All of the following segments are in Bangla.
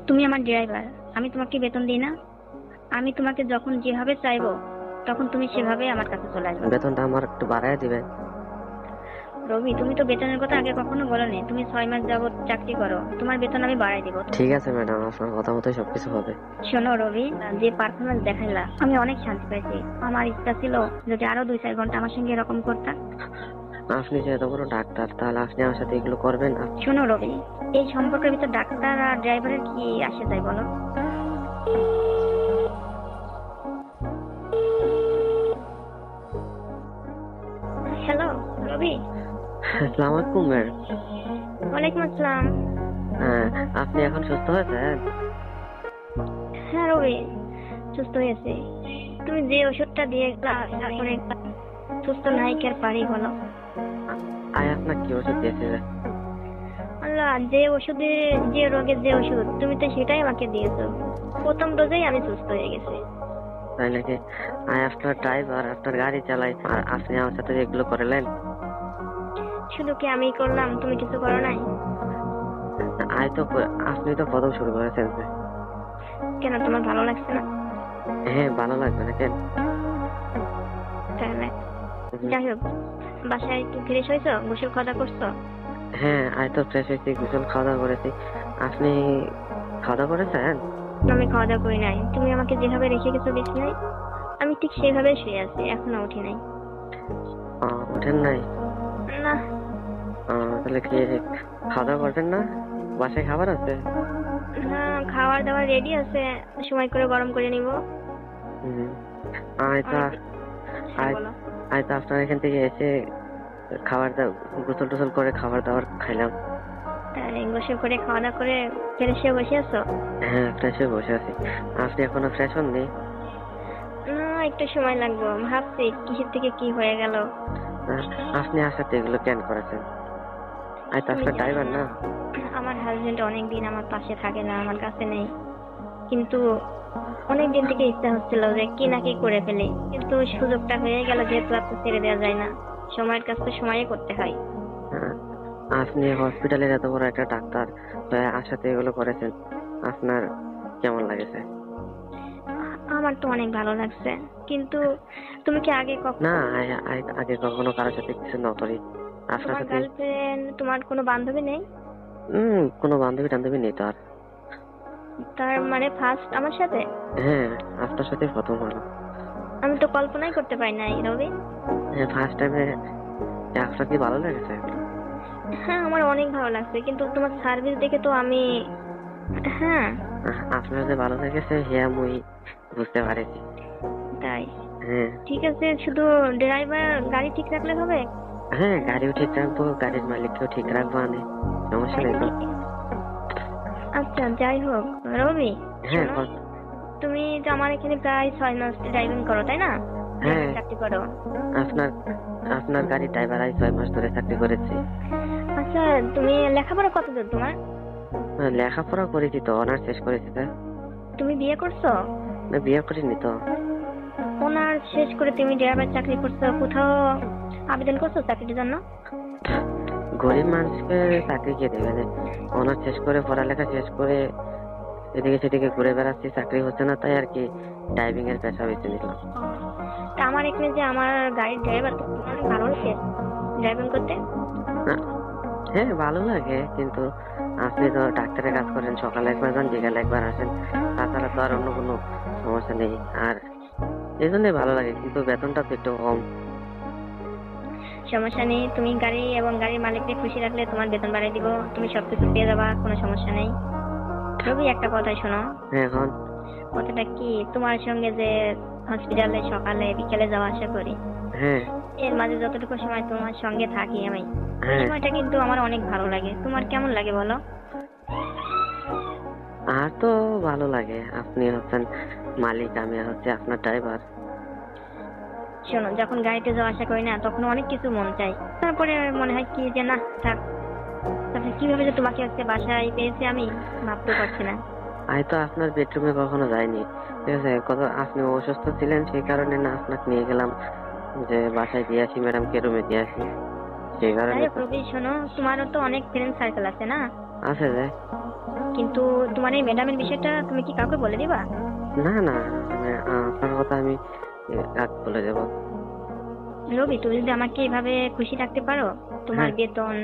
তুমি আমার ড্রাইভার, আমি তোমাকে বেতন দিই না? আমি তোমাকে যখন যেভাবে চাইবো তখন তুমি সেভাবে আমার কাছে চলে আসবে। বেতনটা আমার একটু বাড়ায় দিবেন। রবি, তুমি তো বেতনের কথা আগে কখনো বলোনি। তুমি 6 মাস যাবত চাকরি করো, তোমার বেতন আমি বাড়াই দিব। ঠিক আছে ম্যাডাম, আপনার কথা মতোই সবকিছু হবে। শোনো রবি, যে পারফরমেন্স দেখাইলা আমি অনেক শান্তি পাইছি। আমার ইচ্ছা ছিল যদি আরো 2-4 ঘন্টা আমার সঙ্গে এরকম করতা। আপনি যে এত বড় ডাক্তার, তাহলে আপনি আমার সাথে এগুলো করবেন? শোনো রবি, এই সম্পর্কের ভিতর ডাক্তার আর ড্রাইভারের কি আসে যায় বলো? হ্যালো রবি। আসসালামু আলাইকুম ম্যাডাম। ওয়ালাইকুম আসসালাম। আপনি এখন সুস্থ হয়েছেন? হ্যাঁ রবি, সুস্থ হয়েছে। তুমি যে ওষুধটা দিয়ে গেলা তারপরে সুস্থ নায়িকার পারি বলো। আপনার কি ওষুধ দিয়েছিলেন? আল্লাহ, যে ওষুধে, যে রোগের যে ওষুধ তুমি তো সেটাই আমাকে দিয়েছো। প্রথম ডোজেই আমি সুস্থ হয়ে গেছি। তাই নাকি? আপনার ড্রাইভার, আপনার গাড়ি চালাই, আর আপনি আমার সাথে এগুলো করলেন? শুধু কি আমি করলাম, তুমি কিছু করো নাই? আপনি তো প্রথম শুরু করেছেন। কেন, তোমার ভালো লাগছে না? হ্যাঁ, ভালো লাগবে না কেন? তাহলে যাই হোক, বাসায় একটু ফ্রেশ হয়েছো, গোসল খাওয়া করছো? হ্যাঁ, তো ফ্রেশ হয়েছি, গোসল খাওয়া দাওয়া করেছি। আপনি খাওয়া দাওয়া করেছেন? আমি খাওয়া দাওয়া করি নাই। তুমি আমাকে যেভাবে রেখে গেছো বিছানায়, আমি ঠিক সেভাবে শুয়ে আছি, এখনো উঠি নাই। ওঠেন নাই? না। তাহলে কি খাওয়া দাওয়া করবেন না? বাসায় খাবার আছে? হ্যাঁ, খাবার দাবার রেডি আছে, সময় করে গরম করে নিব। আপনার এখান থেকে এসে খাবার দাবার, গোসল টোসল করে খাবার দাবার খাইলাম। গোসল করে খাওয়া দাওয়া করে ফ্রেশ হয়ে বসে আছো? হ্যাঁ, ফ্রেশ হয়ে বসে আছি। আপনি এখনো ফ্রেশ হননি? না, একটু সময় লাগবে। ভাবছি কিসের থেকে কি হয়ে গেল। আপনি আসাতে এগুলো কেন করেছেন? তো আপনার ড্রাইভার না? আমার হাজবেন্ড অনেকদিন আমার পাশে থাকে না, আমার কাছে নেই, কিন্তু অনেকদিন থেকে ইচ্ছা হচ্ছিল যে কি না কি করে ফেলি, কিন্তু সুযোগটা হয়ে গেল, যেহেতু আর তো ছেড়ে দেওয়া যায় না। সময়ের কাজ তো সময়ে করতে হয়। আপনি হসপিটালের এত বড় একটা ডাক্তার, আসাতে এগুলো করেছেন, আপনার কেমন লাগেছে? আমার তো অনেক ভালো লাগছে, কিন্তু তুমি কি আগে না, আগে কখনো কারোর সাথে কিছু না করি। আপনার সাথে গার্লফ্রেন্ড, তোমার কোনো বান্ধবী নেই? কোনো বান্ধবী টান্ধবী নেই তো আর। তার মানে ফার্স্ট আমার সাথে? হ্যাঁ, আপনার সাথে প্রথম হলো। আমি তো কল্পনাই করতে পারি নাই রবি। হ্যাঁ, ফার্স্ট টাইমে। আপনার কি ভালো লেগেছে? হ্যাঁ, আমার অনেক ভালো লাগছে, কিন্তু তোমার সার্ভিস দেখে তো আমি, হ্যাঁ। আপনার যে ভালো লেগেছে হ্যাঁ, আমি বুঝতে পারছি। তাই? হ্যাঁ ঠিক আছে, শুধু ড্রাইভার গাড়ি ঠিক রাখলে হবে? হ্যাঁ, গাড়িও ঠিক রাখবো, গাড়ির মালিককেও ঠিক রাখবো, আমি সমস্যা নেই তো। আচ্ছা, যাই হোক রবি, হ্যাঁ, তুমি তো আমার এখানে প্রায় 6 মাস ড্রাইভিং করো, তাই না? হ্যাঁ, চাকরি করো। আপনার গাড়ির ড্রাইভার 6 মাস ধরে চাকরি করেছি। আচ্ছা, তুমি লেখাপড়া কত দূর তোমার? লেখাপড়া করেছি তো, অনার্স শেষ করেছি। তুমি বিয়ে করছো? না, বিয়ে করিনি তো। অনার্স শেষ করে তুমি ড্রাইভার চাকরি করছো, কোথাও আবেদন করছো চাকরির জন্য? গরিব মানুষকে চাকরি কে দেবে? অনার্স শেষ করে, পড়ালেখা শেষ করে এদিকে সেদিকে ঘুরে বেড়াচ্ছি, চাকরি হচ্ছে না, তাই আর কি ড্রাইভিং এর পেশা বেছে নিলাম। তা আমার এখানে যে আমার গাড়ির ড্রাইভার, অনেক ভালো লাগে ড্রাইভিং করতে। হ্যাঁ, ভালো লাগে, কিন্তু আপনি তো ডাক্তারের কাজ করেন, সকালে একবার যান, বিকালে একবার আসেন, তাছাড়া তো আর অন্য কোনো সমস্যা নেই। আর এই জন্যই ভালো লাগে, কিন্তু বেতনটা তো একটু কম। সমস্যা নেই, তুমি গাড়ি এবং গাড়ির মালিককে খুশি রাখলে তোমার বেতন বাড়িয়ে দিব, তুমি সবকিছু পেয়ে যাবা, কোনো সমস্যা নেই। রবি, একটা কথা শোনো। এখন কথাটা কি, তোমার সঙ্গে যে হসপিটালে সকালে বিকেলে যাওয়া আসা করি, হ্যাঁ, এর মাঝে যতটুকু সময় তোমার সঙ্গে থাকি আমি, এই সময়টা কিন্তু আমার অনেক ভালো লাগে। তোমার কেমন লাগে বলো? আর তো ভালো লাগে, আপনি হচ্ছেন মালিক, আমি হচ্ছে আপনার ড্রাইভার। শোনো, যখন গাড়িতে যাওয়া আসা করি না, তখন অনেক কিছু মন চাই, তারপরে মনে হয় কি যে না থাক। তারপরে কিভাবে যে তোমাকে আজকে বাসায় পেয়েছি আমি ভাবতে পারছি না। আমি তো আপনার বেডরুমে কখনো যাইনি, ঠিক আছে? আপনি অসুস্থ ছিলেন, সেই কারণে না আপনাকে নিয়ে গেলাম, যে বাসায় দিয়ে আসি, ম্যাডামকে রুমে দিয়ে আসি, সেই কারণে। রবি শোনো, তোমারও তো অনেক ফ্রেন্ড সার্কেল আছে না? আছে যে। কিন্তু তোমার এই ম্যাডামের বিষয়টা তুমি কি কাউকে বলে দিবা? না না, মানে আপনার কথা আমি কাক বলে দেবো। রবি, তুমি যদি আমাকে এভাবে খুশি রাখতে পারো, তোমার হ্যাঁ বেতন।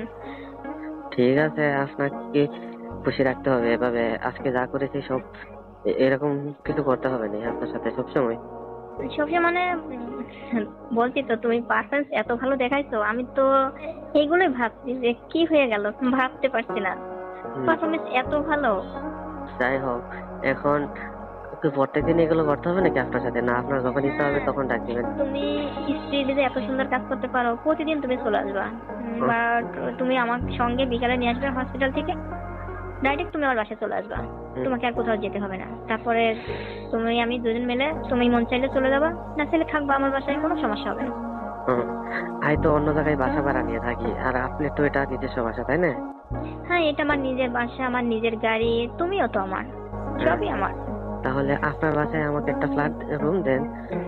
ঠিক আছে, আপনাকে খুশি রাখতে হবে এভাবে। আজকে যা করেছি সব এরকম কিছু করতে হবে না আপনার সাথে সবসময়। সবসময় মানে বলছি তো, তুমি পারফরমেন্স এত ভালো দেখাইছো, আমি তো এইগুলোই ভাবছি যে কি হয়ে গেল, ভাবতে পারছি না। হুম, পারফরমেন্স এত ভালো। যাই হোক, এখন কি প্রত্যেকদিন এগুলো করতে হবে নাকি আপনার সাথে? না, আপনার যখন ইচ্ছা হবে হ্যাঁ, তখন ডাক দিবেন। তুমি স্ত্রী যে এত সুন্দর কাজ করতে পারো, প্রতিদিন তুমি চলে আসবা। ও, বাট তুমি আমার সঙ্গে বিকালে নিয়ে আসবে হসপিটাল থেকে, ডাইরেক্ট তুমি আমার বাসায় চলে আসবা। হুম, তোমাকে আর কোথাও যেতে হবে না। তারপরে তুমি আমি দুজন মিলে, তুমি মন চাইলে চলে যাবা, না চাইলে থাকবা আমার বাসায়, কোনো সমস্যা হবে না। হুম। আমি তো অন্য জায়গায় বাসা ভাড়া নিয়ে থাকি, আর আপনি তো এটা নিজস্ব বাসা, তাই না? হ্যাঁ, এটা আমার নিজের বাসা, আমার নিজের গাড়ি, তুমিও তো আমার, হ্যাঁ, সবই আমার। তাহলে আপনার বাসায় আমাকে একটা ফ্ল্যাট রুম দেন,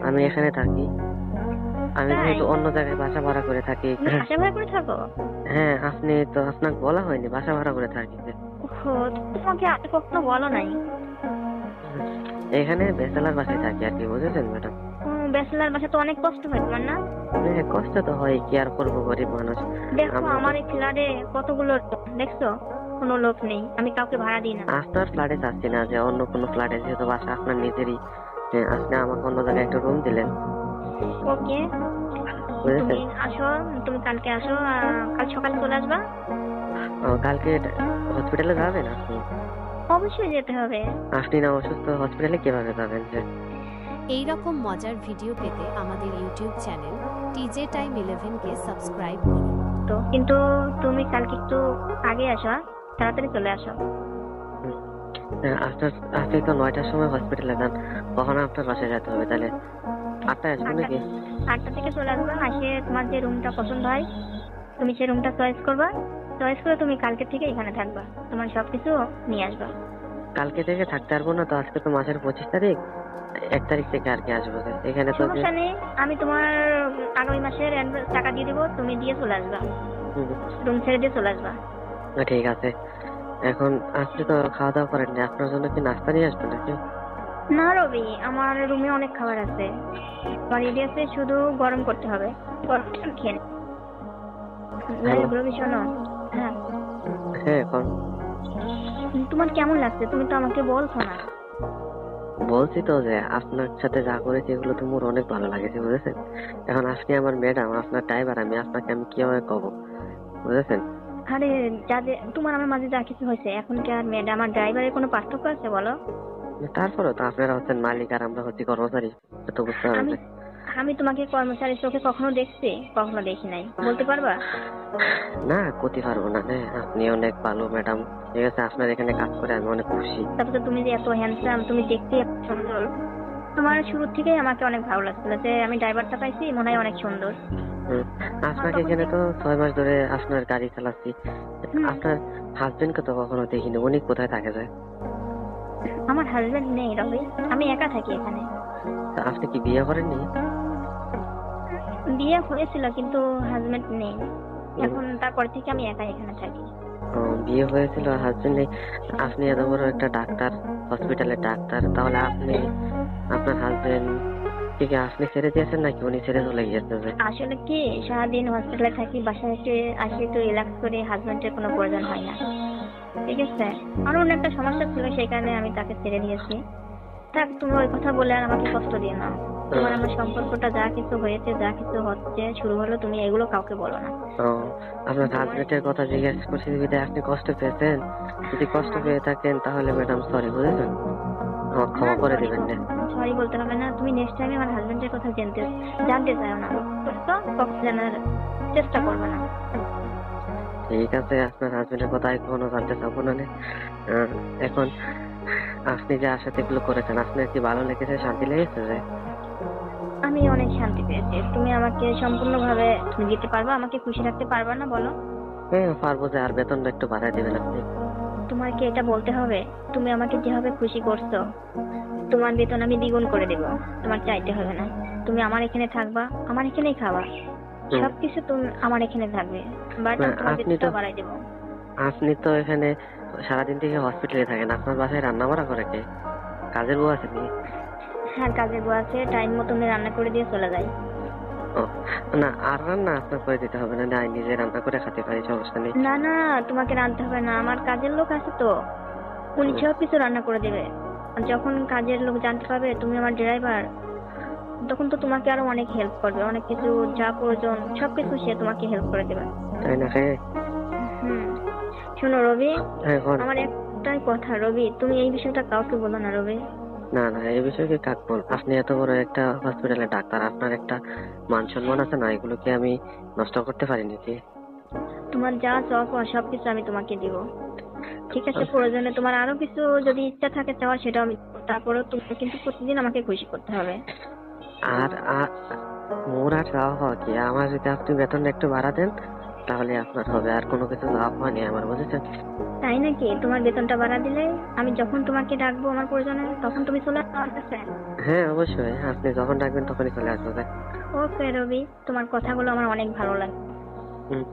আমি এখানে থাকি। আমি তাই? যেহেতু অন্য জায়গায় বাসা ভাড়া করে থাকি। তুমি বাসা ভাড়া করে থাকো? হ্যাঁ, আপনি তো, আপনাকে বলা হয়নি বাসা ভাড়া করে থাকি যে। ওহো, তোমাকে আগে কখনো বলো নাই। এখানে ব্যাচেলার বাসায় থাকি আর কি, বুঝেছেন ম্যাডাম? ব্যাচেলার বাসা তো অনেক কষ্ট হয় তোমার, না? হ্যাঁ, কষ্ট তো হয়, কি আর করবো, গরিব মানুষ দেখো আমরা তো। আমার এই ফ্ল্যাটে কতগুলো লোক, দেখছো? কোনো লোক নেই, আমি কাউকে ভাড়া দিই না। আপনার ফ্ল্যাটে চাচ্ছি না, যে অন্য কোনো ফ্ল্যাটে, যেহেতু বাসা আপনার নিজেরই। আপনি আমাকে অন্য জায়গায় একটা রুম দিলেন, ওকে, তুমি বুঝেছেন? আসো, তুমি কালকে আসো, কাল সকালে চলে আসবা। কালকে হসপিটালে যাবেন আপনি? অবশ্যই যেতে হবে। আপনি না অসুস্থ, হসপিটালে কিভাবে যাবেন যে? এই রকম মজার ভিডিও পেতে আমাদের ইউটিউব চ্যানেল টিজে টাইম 11 কে সাবস্ক্রাইব করুন। তো কিন্তু তুমি কালকে একটু আগে আসো, তাড়াতাড়ি চলে আসো। হুম, আপনার, আপনি তো 9টার সময় হসপিটালে যান, কখন আপনার বাসায় যেতে হবে তাহলে? 8টায় আসবেন আটটা, নাকি? 8টা থেকে চলে আসবা। আসে তোমার যে রুমটা পছন্দ হয়, তুমি সেই রুমটা চয়েস করবা। চয়েস করে তুমি কালকে থেকে এখানে থাকবা, তোমার সবকিছু নিয়ে আসবা। কালকে থেকে থাকতে পারবো না তো, আজকে তো মাসের 25 তারিখ, 1 তারিখ থেকে আর কি আসবো যে। এখানে তো যে। সমস্যা নেই, আমি তোমার আগামী মাসের অ্যাডভান্স টাকা দিয়ে দেবো, তুমি দিয়ে চলে আসবা, হুম, রুম ছেড়ে দিয়ে চলে আসবা। ঠিক আছে। এখন আপনি তো খাওয়া দাওয়া করেননি, আপনার জন্য কি নাস্তা নিয়ে আসবেন নাকি? না রবি, আমার রুমে অনেক খাবার আছে, আমার রেডি আছে, শুধু গরম করতে হবে। গরম করে আমি খেয়ে নেব। হ্যালো। রবি শোনো, হ্যাঁ, হ্যাঁ, এখন তোমার কেমন লাগছে? তুমি তো আমাকে বলছো না। বলছি তো যে আপনার সাথে যা করেছি এগুলো তো মোর অনেক ভালো লাগেছে, বুঝেছেন? এখন আপনি আমার ম্যাডাম, আপনার ড্রাইভার, আমি আপনাকে আমি কিভাবে কব, বুঝেছেন? আরে, যাদের তোমার আমার মাঝে যা কিছু হয়েছে, এখন কি আর ম্যাডাম আর ড্রাইভারের কোনো পার্থক্য আছে বলো? তারপরেও তো আপনারা হচ্ছেন মালিক আর আমরা হচ্ছি কর্মচারী, এটা তো বুঝতে হবে আমি যে। আমি তোমাকে কর্মচারীর চোখে কখনো দেখছি? কখনো দেখি নাই, বলতে পারবা? না, করতে পারবো না। হ্যাঁ, আপনি অনেক ভালো ম্যাডাম, ঠিক আছে, আপনার এখানে কাজ করে আমি অনেক খুশি। তারপরে তুমি যে এত হ্যান্ডসাম, তুমি দেখতে এত সুন্দর, তোমার শুরু থেকেই আমাকে অনেক ভালো লাগছিল যে আমি ড্রাইভারটা পাইছি, মনে হয় অনেক সুন্দর। হুম, আপনাকে তখন এখানে থেকে তো 6 মাস ধরে আপনার গাড়ি চালাচ্ছি। হুম, আপনার হাজবেন্ডকে তো কখনো দেখিনি, উনি কোথায় থাকে যায়? আমার হাজবেন্ড নেই রবি, আমি একা থাকি এখানে। তা আপনি কি বিয়ে করেননি? বিয়ে হয়েছিল কিন্তু হাজবেন্ড নেই হুম, এখন, তারপর থেকে আমি একা এখানে থাকি। বিয়ে হয়েছিল, হাজবেন্ড নেই। আপনি এত বড় একটা ডাক্তার, হসপিটালের ডাক্তার, তাহলে আপনি, আপনার হাজবেন্ড কি কি আপনি ছেড়ে দিয়েছেন নাকি উনি ছেড়ে চলে গিয়েছে যে? আসলে কি, সারাদিন হসপিটালে থাকি, বাসায় একটু আসি, একটু রিল্যাক্স করে, হাজবেন্ডের কোনো প্রয়োজন হয় না, ঠিক আছে? আমার অন্য একটা সমস্যা ছিল, সেই কারণে আমি তাকে ছেড়ে দিয়েছি। থাক, তুমি ওই কথা বলে আর আমাকে কষ্ট দিও না। তোমার আমার সম্পর্কটা যা কিছু হয়েছে, যা কিছু হচ্ছে, শুরু হলো, তুমি এগুলো কাউকে বলো না। ও, আপনার হাজবেন্ডের কথা জিজ্ঞেস করছি বিধায় আপনি কষ্ট পেয়েছেন। যদি কষ্ট পেয়ে থাকেন তাহলে ম্যাডাম সরি, বুঝেছেন? আমার ক্ষমা করে দিবেন না। সরি বলতে হবে না, তুমি নেক্সট টাইমে আমার হাজবেন্ডের কথা জানতে চাও না, তো কখন জানার চেষ্টা করবে না। ঠিক আছে, আপনার হাজবেন্ডের কথা আমি কখনো জানতে চাবো না নে। আহ, এখন আপনি যে আশাতে এগুলো করেছেন, আপনার কি ভালো লেগেছে, শান্তি লেগেছে যে? আমি অনেক শান্তি পেয়েছি। তুমি আমাকে সম্পূর্ণভাবে দিতে পারবা, আমাকে খুশি রাখতে পারবা না বলো? হ্যাঁ পারবো যে, আর বেতনটা একটু বাড়ায় দিবেন আপনি। তোমার কি এটা বলতে হবে? তুমি আমাকে যেভাবে খুশি করছো, তোমার বেতন আমি দ্বিগুণ করে দেব, তোমার চাইতে হবে না। তুমি আমার এখানে থাকবা, আমার এখানেই খাবা, হুম, সবকিছু তুমি আমার এখানে থাকবে, বাট না, আমি তোমার আপনি বেতনটা তো, বাড়াই দেবো। আপনি তো এখানে সারাদিন থেকে হসপিটালে থাকেন, আপনার বাসায় রান্না বাড়া করে কে? কাজের বউ আছে নি? হ্যাঁ, কাজের বউ আছে, টাইম মতো আমি রান্না করে দিয়ে চলে যাই। ও না, আর রান্না আপনার করে দিতে হবে না, না নিজে রান্না করে খেতে পারি, সমস্যা নেই। না না, তোমাকে রাঁধতে হবে না, আমার কাজের লোক আছে তো, উনি সব কিছু রান্না করে দেবে। আর যখন কাজের লোক জানতে পারবে তুমি আমার ড্রাইভার, তখন তো তোমাকে আরো অনেক হেল্প করবে, অনেক কিছু যা প্রয়োজন সবকিছু সে তোমাকে হেল্প করে দেবে। তাই না? হ্যাঁ হুম। শোনো রবি, হ্যাঁ কোন। আমার একটাই কথা রবি, তুমি এই বিষয়টা কাউকে বলো না রবি। না না, এই বিষয়ে কি কাক বল? আপনি এত বড় একটা হসপিটালে ডাক্তার, আপনার একটা মান সম্মান আছে না, এগুলো কি আমি নষ্ট করতে পারি নাকি? তোমার যা চাওয়া সবকিছু আমি তোমাকে দিব, ঠিক আছে? প্রয়োজনে তোমার আরো কিছু যদি ইচ্ছা থাকে চাওয়ার, সেটাও আমি দেব। তারপরেও তোমাকে কিন্তু প্রতিদিন আমাকে খুশি করতে হবে। আর মোর আর চাওয়া হওয়া কি, আমার যদি আপনি বেতনটা একটু বাড়া দেন তাহলে আপনার হবে, আর কোনো কিছু চাওয়া হওয়া নেই আমার, বুঝেছেন? তাই নাকি? তোমার বেতনটা বাড়া দিলে আমি যখন তোমাকে ডাকবো আমার প্রয়োজনে, তখন তুমি চলে আসবে আমার কাছে। হ্যাঁ অবশ্যই, আপনি যখন ডাকবেন তখনই চলে আসবো। ওকে রবি, তোমার কথাগুলো আমার অনেক ভালো লাগে। হুম।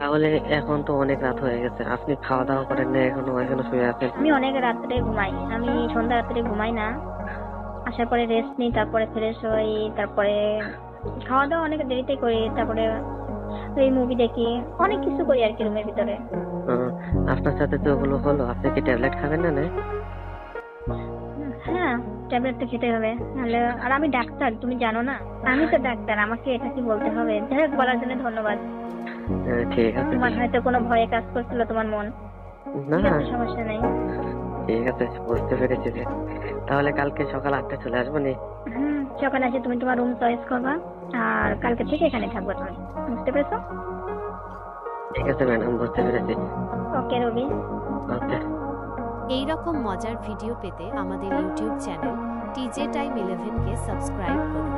তাহলে এখন তো অনেক রাত হয়ে গেছে, আপনি খাওয়া দাওয়া করেন না এখনো শুয়ে আছেন? আমি অনেক রাত্রে ঘুমাই, আমি সন্ধ্যা রাত্রে ঘুমাই না, আসার পরে রেস্ট নিই, তারপরে ফ্রেশ হই, তারপরে খাওয়া দাওয়া অনেক দেরিতে করি, তারপরে এই মুভি দেখি, অনেক কিছু করি আর কি রুমের ভিতরে। হুম, আপনার সাথে তো ওগুলো হলো, আপনি কি ট্যাবলেট খাবেন না? না হ্যাঁ, ট্যাবলেট তো খেতে হবে, নাহলে। আর আমি ডাক্তার, তুমি জানো না? আমি তো ডাক্তার, আমাকে এটা কি বলতে হবে? যাই হোক, বলার জন্য ধন্যবাদ। ঠিক আছে। তোমার হয়তো কোনো ভয়ে কাজ করছিল তোমার মন, না ঠিক আছে, সমস্যা নেই। ঠিক আছে, বুঝতে পেরেছি যে। তাহলে কালকে সকাল 8টায় চলে আসবো নি? সকালে এসে তুমি তোমার রুম চয়েস করবা, আর কালকে থেকে এখানে থাকবো তুমি, বুঝতে পেরেছো? ঠিক আছে ম্যাডাম, বুঝতে পেরেছি। ওকে রবি। ওকে। এই রকম মজার ভিডিও পেতে আমাদের ইউটিউব চ্যানেল টিজে টাইম 11 কে সাবস্ক্রাইব করুন।